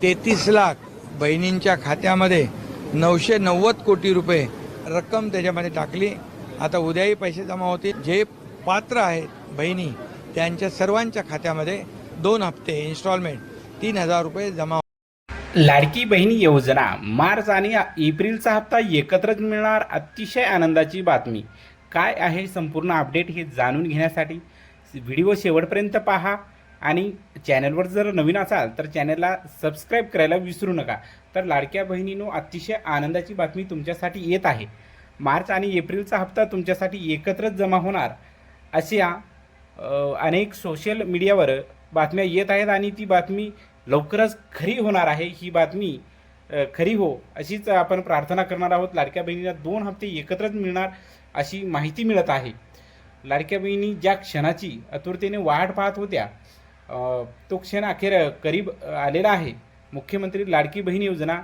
33 लाख बहिणींच्या खात्यामध्ये 990 कोटी रुपये रक्कम त्याच्यामध्ये टाकली। आता उद्याही पैसे जमा होतील। जे पात्र आहेत बहिणी त्यांच्या सर्वांच्या खात्यामध्ये 2 हप्ते इन्स्टॉलमेंट 3000 रुपये जमा। लाडकी बहिणी योजना मार्च आणि एप्रिलचा हप्ता एकत्रच मिळणार, अतिशय आनंदाची बातमी। काय आहे संपूर्ण अपडेट हे जाणून घेण्यासाठी व्हिडिओ शेवटपर्यंत पहा आणि चॅनलवर जर नवीन असाल तर चॅनलला सबस्क्राईब करायला विसरू नका। तर लाडक्या बहिणींनो, अतिशय आनंदाची बातमी तुमच्यासाठी येत आहे। मार्च आणि एप्रिलचा हप्ता तुमच्यासाठी एकत्रच जमा होणार अशा अनेक सोशल मीडियावर बातम्या येत आहेत आणि ती बातमी लवकरच खरी होणार आहे। ही बातमी खरी हो अशीच आपण प्रार्थना करणार आहोत। लाडक्या बहिणींना 2 हप्ते एकत्रच मिळणार अशी माहिती मिळत आहे। लाडक्या बहिणी ज्या क्षणाची आतुरतेने वाट पाहत होत्या तो क्षण अखेर करीब आलेला आहे। मुख्यमंत्री लाडकी बहीण योजना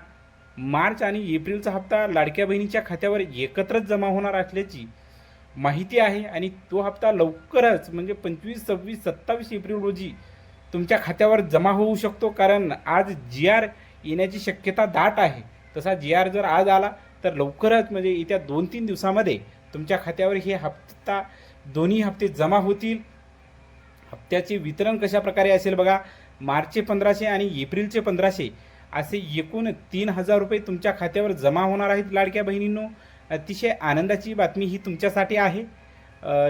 मार्च आणि एप्रिलचा हप्ता लाडक्या बहिणीच्या खात्यावर एकत्रच जमा होणार असल्याची माहिती आहे आणि तो हप्ता लवकरच म्हणजे 25, 26, 27 एप्रिल रोजी तुमच्या खात्यावर जमा होऊ शकतो। कारण आज GR येण्याची शक्यता दाट आहे। तसा GR जर आज आला तर लवकरच म्हणजे येत्या 2-3 दिवसामध्ये तुमच्या खात्यावर हे हप्ता दोन्ही हप्ते जमा होतील। हप्त्याचे वितरण कशा प्रकारे असेल बघा, मार्चचे 1500 आणि एप्रिलचे 1500 असे एकूण 3000 रुपये तुमच्या खात्यावर जमा होणार आहेत। लाडक्या बहिणींनो, अतिशय आनंदाची बातमी ही तुमच्यासाठी आहे।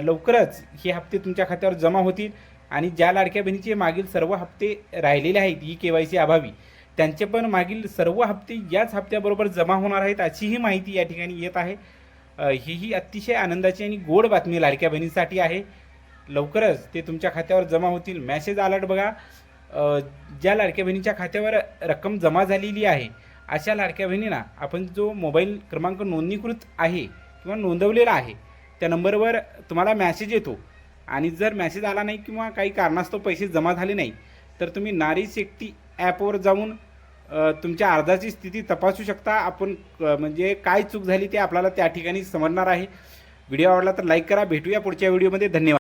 लवकरच हे हप्ते तुमच्या खात्यावर जमा होतील आणि ज्या लाडक्या बहिणीचे मागील सर्व हप्ते राहिलेले आहेत KYC अभावी त्यांचे पण मागील सर्व हप्ते याच हप्त्याबरोबर जमा होणार आहेत अशीही माहिती या ठिकाणी येत आहे। ही अतिशय आनंदाची आणि गोड बातमी लाडक्या बहिणींसाठी आहे। लवकरच ते तुमच्या खात्यावर जमा होतील। मेसेज अलर्ट बघा, ज्या लाडक्या बहिणीच्या खात्यावर रक्कम जमा झालेली आहे अशा लाडक्या बहिणींना आपण जो मोबाईल क्रमांक नोंदणीकृत आहे किंवा नोंदवलेला आहे त्या नंबरवर तुम्हाला मेसेज येतो आणि जर मेसेज आला नाही किंवा काही कारणास्तव पैसे जमा झाले नाही तर तुम्ही नारी शक्ती ॲपवर जाऊन तुमच्या अर्जाची स्थिती तपासू शकता। आपण म्हणजे काय चूक झाली ते आपल्याला त्या ठिकाणी समजणार आहे। व्हिडिओ आवडला तर लाईक करा। भेटूया पुढच्या व्हिडिओमध्ये। धन्यवाद।